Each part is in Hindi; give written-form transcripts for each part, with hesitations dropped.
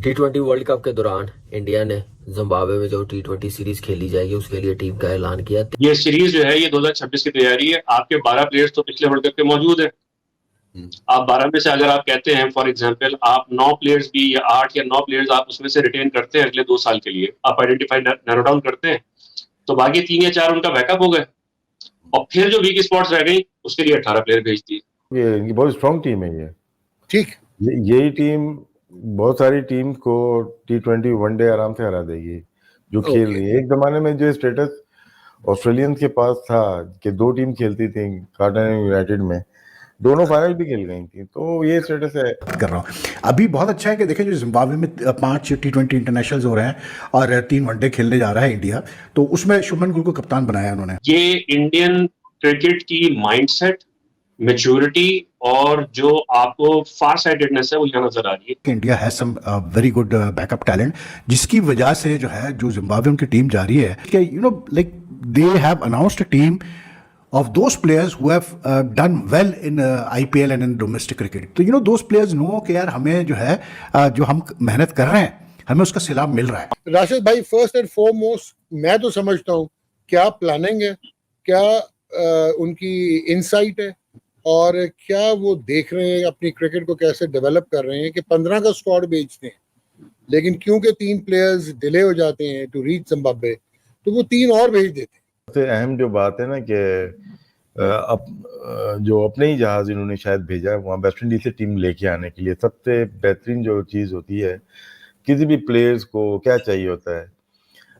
T20 वर्ल्ड कप के दौरान इंडिया ने जिम्बाब्वे में जो T20 सीरीज खेली जाएगी उसके लिए टीम का ऐलान किया। ये सीरीज जो है ये 2026 की तैयारी है। आपके 12 प्लेयर्स तो पिछले वर्ल्ड कप के मौजूद है। आप 12 में से अगर आप कहते हैं फॉर एग्जांपल आप 9 प्लेयर्स भी या 8 या 9 प्लेयर्स आप उसमें से रिटेन करते हैं अगले 2 साल के लिए, आप आइडेंटिफाई नैरो डाउन करते हैं, तो बाकी 3 या 4 उनका बैकअप हो गए और फिर जो वीक स्पॉट्स रह गई उसके लिए 18 प्लेयर भेज दिए। ये बहुत स्ट्रॉन्ग टीम है ये। ठीक, यही टीम बहुत सारी टीम को T20 वनडे आराम से हरा देगी जो खेल रही है। एक जमाने में जो स्टेटस ऑस्ट्रेलियन के पास था कि 2 टीम खेलती थी कार्टन यूनाइटेड में, दोनों फाइनल भी खेल गई थी, तो ये स्टेटस है। कर रहा हूँ अभी बहुत अच्छा है कि देखें जो जिम्बाब्वे में 5 T20 इंटरनेशनल्स हो रहे हैं और 3 वनडे खेलने जा रहा है इंडिया, तो उसमें शुभमन गिल को कप्तान बनाया उन्होंने। ये इंडियन क्रिकेट की माइंडसेट, मैच्योरिटी और जो आपको फार साइटेडनेस है वो यहाँ नजर आ रही है। India has some very good backup talent, जिसकी वजह से जो है जो जिम्बाब्वे उनकी टीम जा रही है कि you know like they have announced a team of those players who have done well in IPL and in domestic cricket. तो you know those players know कि यार हमें जो है जो हम मेहनत कर रहे हैं हमें उसका सिलाब मिल रहा है। राशिद भाई, फर्स्ट एंड फॉरमोस्ट मैं तो समझता हूँ क्या प्लानिंग है, क्या उनकी इनसाइट है और क्या वो देख रहे हैं अपनी क्रिकेट को कैसे डेवलप कर रहे हैं कि 15 का स्क्वाड भेजते हैं लेकिन क्योंकि 3 प्लेयर्स डिले हो जाते हैं टू रीच जिम्बाब्वे तो वो 3 और भेज देते हैं। सबसे अहम जो बात है ना कि जो अपने ही जहाज इन्होंने शायद भेजा है वहाँ वेस्ट इंडीज से टीम लेके आने के लिए, सबसे बेहतरीन जो चीज़ होती है किसी भी प्लेयर्स को क्या चाहिए होता है,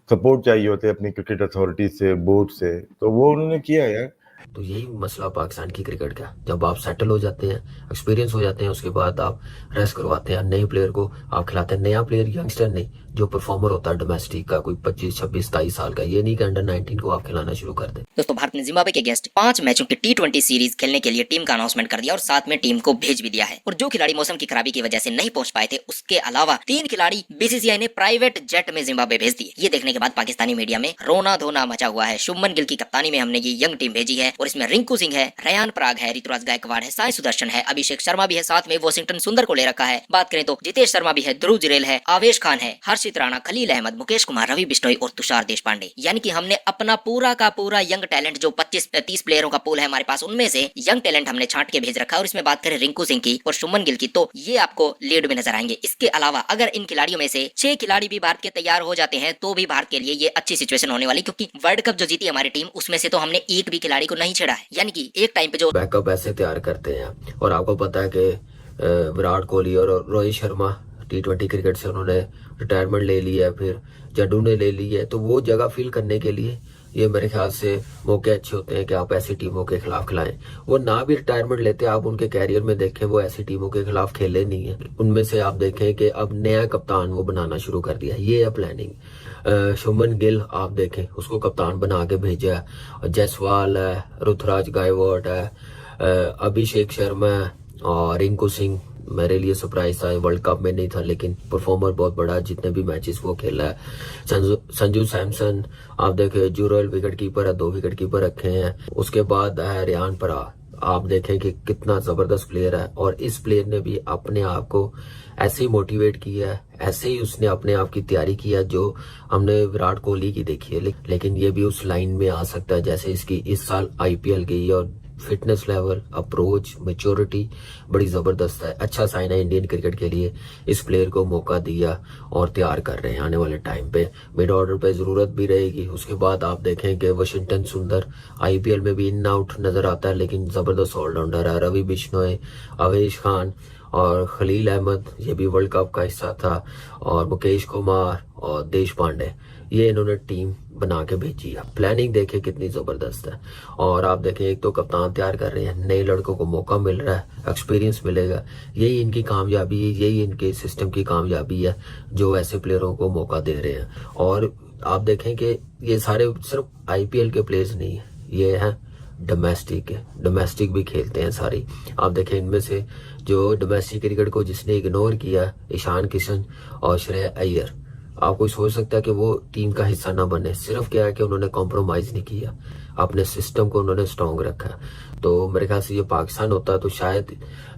सपोर्ट चाहिए होता है अपनी क्रिकेट अथॉरिटी से, बोर्ड से, तो वो उन्होंने किया यार। तो यही मसला पाकिस्तान की क्रिकेट का, जब आप सेटल हो जाते हैं, एक्सपीरियंस हो जाते हैं, उसके बाद आप रेस्ट करवाते हैं, नए प्लेयर को आप खिलाते हैं। नया प्लेयर यंगस्टर नहीं, जो परफॉर्मर होता है डोमेस्टिक का, कोई 25, 26, 27 साल का, ये नहीं कि अंडर 19 को आप खिलाना शुरू कर दें। दोस्तों, भारत ने जिम्बाब्वे के अगेंस्ट 5 मैचों की T20 सीरीज खेलने के लिए टीम का अनाउंसमेंट कर दिया और साथ में टीम को भेज भी दिया है। और जो खिलाड़ी मौसम की खराबी की वजह से नहीं पहुंच पाए थे उसके अलावा 3 खिलाड़ी BCCI ने प्राइवेट जेट में जिम्बाब्वे भेज दिए। ये देखने के बाद पाकिस्तानी मीडिया में रोना धोना मचा हुआ है। शुभमन गिल की कप्तानी में हमने ये यंग टीम भेजी है और इसमें रिंकू सिंह है, रेयान पराग है, ऋतुराज गायकवाड़ है, साई सुदर्शन है, अभिषेक शर्मा भी है, साथ में वॉशिंगटन सुंदर को ले रखा है। बात करें तो जितेश शर्मा भी है, ध्रुव जुरेल है, आवेश खान है, हर्षित राणा, खलील अहमद, मुकेश कुमार, रवि बिश्नोई और तुषार देशपांडे। यानी कि हमने अपना पूरा का पूरा यंग टैलेंट, जो 25-30 प्लेयरों का पूल है हमारे पास, उनमें से यंग टैलेंट हमने छांट के भेज रखा है। और इसमें बात करें रिंकू सिंह की और शुभमन गिल की, तो ये आपको लीड में नजर आएंगे। इसके अलावा अगर इन खिलाड़ियों में से 6 खिलाड़ी भी भारत के तैयार हो जाते हैं तो भी भारत के लिए ये अच्छी सिचुएशन होने वाली, क्योंकि वर्ल्ड कप जो जीती हमारी टीम उसमें से तो हमने एक भी खिलाड़ी को नहीं छेड़ा है। यानी कि एक टाइम पे जो बैकअप ऐसे तैयार करते हैं। और आपको पता है कि विराट कोहली और रोहित शर्मा T20 क्रिकेट से उन्होंने रिटायरमेंट ले ली है, फिर जड्डू ने ले ली है, तो वो जगह फिल करने के लिए ये मेरे ख्याल से मौके अच्छे होते हैं कि आप ऐसी टीमों के खिलाफ खिलाएं। वो ना भी रिटायरमेंट लेते, आप उनके कैरियर में देखें वो ऐसी टीमों के खिलाफ खेले नहीं है। उनमें से आप देखें कि अब नया कप्तान वो बनाना शुरू कर दिया, ये है प्लानिंग। शुभमन गिल आप देखें, उसको कप्तान बना के भेजा है, जायसवाल है, ऋतुराज गायकवाड़ है, अभिषेक शर्मा और रिंकू सिंह मेरे लिए सरप्राइज था, वर्ल्ड कप में नहीं था लेकिन परफॉर्मर बहुत बड़ा, जितने भी मैचेस वो खेला है। संजू सैमसन आप देखें, जुरेल विकेट कीपर है, 2 विकेट कीपर रखे हैं। उसके बाद है रेयान पराग, आप देखें कि कितना जबरदस्त प्लेयर है और इस प्लेयर ने भी अपने आप को ऐसे ही मोटिवेट किया है, ऐसे ही उसने अपने आप की तैयारी किया जो हमने विराट कोहली की देखी है। लेकिन ये भी उस लाइन में आ सकता है जैसे इसकी इस साल IPL गई, और फिटनेस लेवल, अप्रोच, मैच्योरिटी बड़ी जबरदस्त है। अच्छा साइन है इंडियन क्रिकेट के लिए, इस प्लेयर को मौका दिया और तैयार कर रहे हैं आने वाले टाइम पे। मिड ऑर्डर पे जरूरत भी रहेगी। उसके बाद आप देखें कि वॉशिंगटन सुंदर IPL में भी इन आउट नजर आता है लेकिन जबरदस्त ऑलराउंडर है। रवि बिश्नोई, अवेश खान और खलील अहमद, ये भी वर्ल्ड कप का हिस्सा था, और मुकेश कुमार और देश पांडे, ये इन्होंने टीम बना के भेजी है। प्लानिंग देखें कितनी जबरदस्त है। और आप देखें, एक तो कप्तान तैयार कर रहे हैं, नए लड़कों को मौका मिल रहा है, एक्सपीरियंस मिलेगा। यही इनकी कामयाबी है, यही इनके सिस्टम की कामयाबी है जो ऐसे प्लेयरों को मौका दे रहे हैं। और आप देखें कि ये सारे सिर्फ IPL के प्लेयर्स नहीं है, ये हैं डोमेस्टिक है, डोमेस्टिक भी खेलते हैं सारी। आप देखें इनमें से जो डोमेस्टिक क्रिकेट को जिसने इग्नोर किया, ईशान किशन और श्रेया अय्यर, आप कोई सोच सकता है कि वो टीम का हिस्सा ना बने। सिर्फ क्या है कि उन्होंने कॉम्प्रोमाइज नहीं किया, अपने सिस्टम को उन्होंने स्ट्रॉन्ग रखा। तो मेरे ख्याल से ये पाकिस्तान होता तो शायद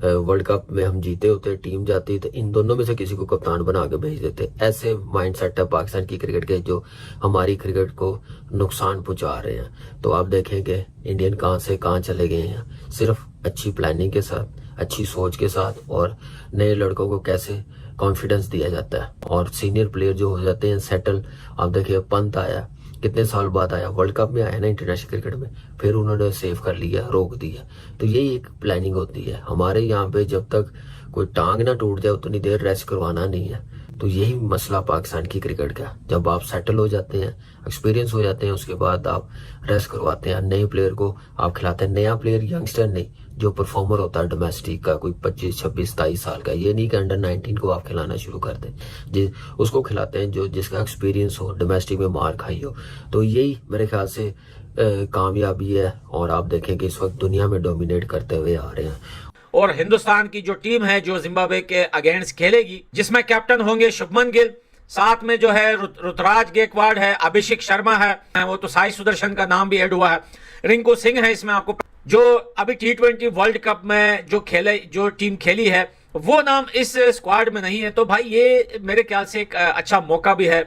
वर्ल्ड कप में हम जीते होते, टीम जाती तो इन दोनों में से किसी को कप्तान बना के भेज देते। ऐसे माइंडसेट है पाकिस्तान की क्रिकेट के जो हमारी क्रिकेट को नुकसान पहुंचा रहे हैं। तो आप देखेंगे इंडियन कहाँ से कहाँ चले गए हैं, सिर्फ अच्छी प्लानिंग के साथ, अच्छी सोच के साथ, और नए लड़कों को कैसे कॉन्फिडेंस दिया जाता है और सीनियर प्लेयर जो हो जाते हैं सेटल। आप देखिए पंत आया, कितने साल बाद आया, वर्ल्ड कप में आया ना इंटरनेशनल क्रिकेट में, फिर उन्होंने सेव कर लिया, रोक दिया। तो यही एक प्लानिंग होती है हमारे यहाँ पे। जब तक कोई टांग ना टूट जाए उतनी देर रेस्ट करवाना नहीं है। तो यही मसला पाकिस्तान की क्रिकेट का, जब आप सेटल हो जाते हैं, एक्सपीरियंस हो जाते हैं, उसके बाद आप रेस्ट करवाते हैं, नए प्लेयर को आप खिलाते हैं। नया प्लेयर यंगस्टर नहीं, जो परफॉर्मर होता है डोमेस्टिक का, कोई 25, 26, 27 साल का, ये नहीं कि अंडर 19 को आप खिलाना शुरू कर दें। उसको खिलाते हैं जो जिसका एक्सपीरियंस हो, डोमेस्टिक में मार खाई हो। तो यही मेरे ख्याल से कामयाबी है, और आप देखें कि इस वक्त दुनिया में डोमिनेट करते हुए आ रहे हैं। और हिंदुस्तान की जो टीम है जो जिम्बाब्वे के अगेंस्ट खेलेगी, जिसमें कैप्टन होंगे शुभमन गिल, साथ में जो है ऋतुराज गायकवाड़ है, अभिषेक शर्मा है, वो तो साई सुदर्शन का नाम भी ऐड हुआ है, रिंकू सिंह है इसमें। आपको जो अभी T20 वर्ल्ड कप में जो टीम खेली है वो नाम इस स्क्वाड में नहीं है। तो भाई ये मेरे ख्याल से एक अच्छा मौका भी है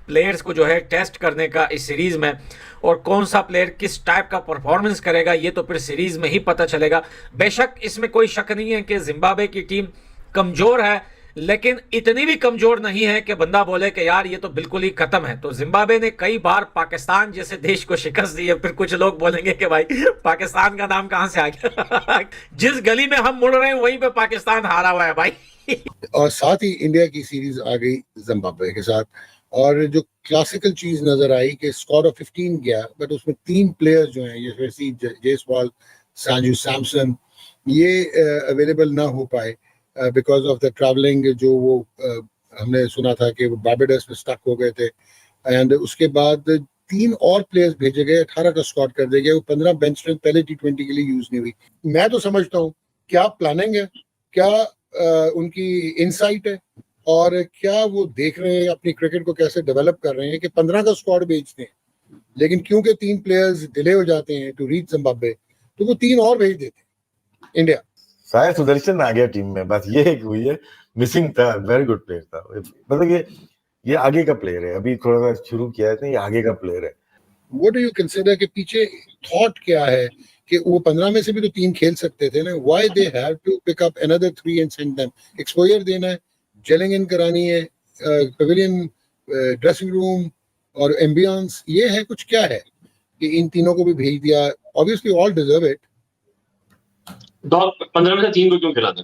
प्लेयर्स को जो है टेस्ट करने का इस सीरीज में, और कौन सा प्लेयर किस टाइप का परफॉर्मेंस करेगा ये तो फिर सीरीज में ही पता चलेगा। बेशक इसमें कोई शक नहीं है कि जिम्बाब्वे की टीम कमजोर है, लेकिन इतनी भी कमजोर नहीं है कि बंदा बोले कि यार ये तो बिल्कुल ही खत्म है। तो जिम्बाब्वे ने कई बार पाकिस्तान जैसे देश को शिकस्त दी है। फिर कुछ लोग बोलेंगे कि भाई पाकिस्तान का नाम कहां से आ गया जिस गली में हम मुड़ रहे हैं वहीं पे पाकिस्तान हारा हुआ है भाई और साथ ही इंडिया की सीरीज आ गई जिम्बाब्वे के साथ, और जो क्लासिकल चीज नजर आई कि स्कोर ऑफ 15 गया, बट उसमें 3 प्लेयर्स जो हैं, ये जयसवाल, संजू सैमसन, ये अवेलेबल ना हो पाए बिकॉज ऑफ द ट्रैवलिंग। जो वो हमने सुना था कि वो बारबाडोस में स्टक हो गए थे, एंड उसके बाद 3 और प्लेयर्स भेजे गए, 18 का स्क्वाड कर दिया गया। वो 15 बेंच स्ट्रेंथ पहले T20 के लिए यूज नहीं हुई। मैं तो समझता हूँ क्या प्लानिंग है, क्या उनकी इनसाइट है, और क्या वो देख रहे हैं अपनी क्रिकेट को कैसे डेवलप कर रहे हैं कि 15 का स्क्वाड भेजते हैं, लेकिन क्योंकि 3 प्लेयर्स डिले हो जाते हैं टू रीच जिम्बाब्वे, तो वो 3 और भेज देते हैं इंडिया। साई सुदर्शन आ गया टीम में, बस ये एक हुई है, मिसिंग था, वेरी गुड प्लेयर था। मतलब ये आगे का प्लेयर है, अभी थोड़ा सा शुरू किया है, ये आगे का प्लेयर है। व्हाट डू यू कंसीडर कि पीछे थॉट क्या है कि वो 15 में से भी तो 3 खेल सकते थे ना? Why they have to pick up another 3 and send them? Exposure देना है, जेलिंग इन करानी है, पवेलियन, ड्रेसिंग रूम और एम्बियंस, ये है कुछ क्या है कि इन तीनों को भी भेज दिया? Obviously all deserve it. 15 में से 3 को क्यों खिलाते?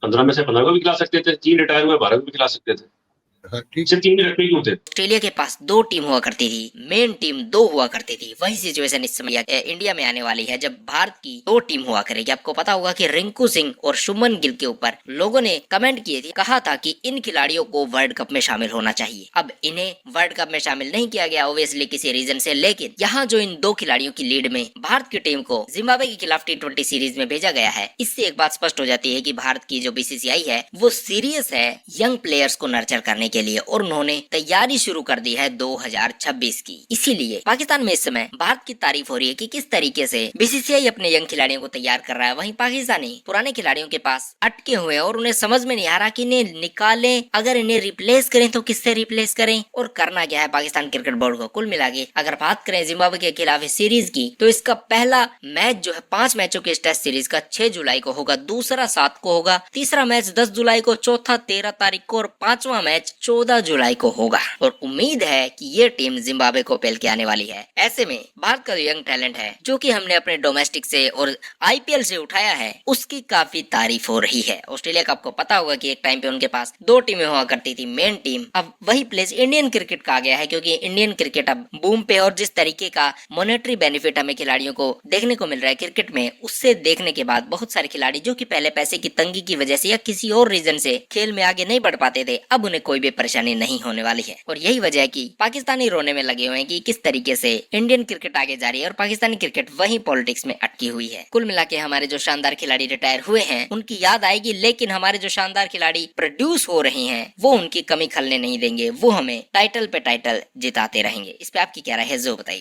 15 में से 15 को भी खिला सकते थे, 3 रिटायर हुए, 12 को भी खिला सकते थे। हाँ, ठीक। सिर्फ 3 ही रखने क्यों थे? ऑस्ट्रेलिया के पास 2 टीम हुआ करती थी, मेन टीम 2 हुआ करती थी। वही सिचुएशन इस समय इंडिया में आने वाली है जब भारत की 2 टीम हुआ करेगी। आपको पता होगा कि रिंकू सिंह और शुभमन गिल के ऊपर लोगों ने कमेंट किए थे, कहा था कि इन खिलाड़ियों को वर्ल्ड कप में शामिल होना चाहिए। अब इन्हें वर्ल्ड कप में शामिल नहीं किया गया ऑब्वियसली किसी रीजन से, लेकिन यहाँ जो इन 2 खिलाड़ियों की लीड में भारत की टीम को जिम्बाब्वे के खिलाफ T20 सीरीज में भेजा गया है, इससे एक बात स्पष्ट हो जाती है कि भारत की जो BCCI है वो सीरियस है यंग प्लेयर्स को नर्चर करने के लिए, और उन्होंने तैयारी शुरू कर दी है 2026 की। इसीलिए पाकिस्तान में इस समय भारत की तारीफ हो रही है कि किस तरीके से BCCI अपने यंग खिलाड़ियों को तैयार कर रहा है। वहीं पाकिस्तानी पुराने खिलाड़ियों के पास अटके हुए हैं और उन्हें समझ में नहीं आ रहा कि इन्हें निकालें, अगर इन्हें रिप्लेस करें तो किससे रिप्लेस करें और करना क्या है पाकिस्तान क्रिकेट बोर्ड को। कुल मिला के अगर बात करें जिम्बाब्वे के खिलाफ सीरीज की, तो इसका पहला मैच जो है 5 मैचों के टेस्ट सीरीज का 6 जुलाई को होगा, दूसरा 7 को होगा, तीसरा मैच 10 जुलाई को, चौथा 13 तारीख को और 5वां मैच 14 जुलाई को होगा। और उम्मीद है कि ये टीम जिम्बाब्वे को पेल के आने वाली है। ऐसे में भारत का जो यंग टैलेंट है जो कि हमने अपने डोमेस्टिक से और IPL से उठाया है, उसकी काफी तारीफ हो रही है। ऑस्ट्रेलिया का आपको पता होगा कि एक टाइम पे उनके पास 2 टीमें हुआ करती थी मेन टीम, अब वही प्लेस इंडियन क्रिकेट का आ गया है, क्योंकि इंडियन क्रिकेट अब बूम पे, और जिस तरीके का मॉनेटरी बेनिफिट हमें खिलाड़ियों को देखने को मिल रहा है क्रिकेट में, उससे देखने के बाद बहुत सारे खिलाड़ी जो कि पहले पैसे की तंगी की वजह से या किसी और रीजन से खेल में आगे नहीं बढ़ पाते थे, अब उन्हें कोई भी भी परेशानी नहीं होने वाली है। और यही वजह है कि पाकिस्तानी रोने में लगे हुए हैं कि किस तरीके से इंडियन क्रिकेट आगे जा रही है और पाकिस्तानी क्रिकेट वहीं पॉलिटिक्स में अटकी हुई है। कुल मिला के हमारे जो शानदार खिलाड़ी रिटायर हुए हैं उनकी याद आएगी, लेकिन हमारे जो शानदार खिलाड़ी प्रोड्यूस हो रहे हैं वो उनकी कमी खलने नहीं देंगे, वो हमें टाइटल पे टाइटल जिताते रहेंगे। इस पे आपकी क्या राय है, जो बताइए।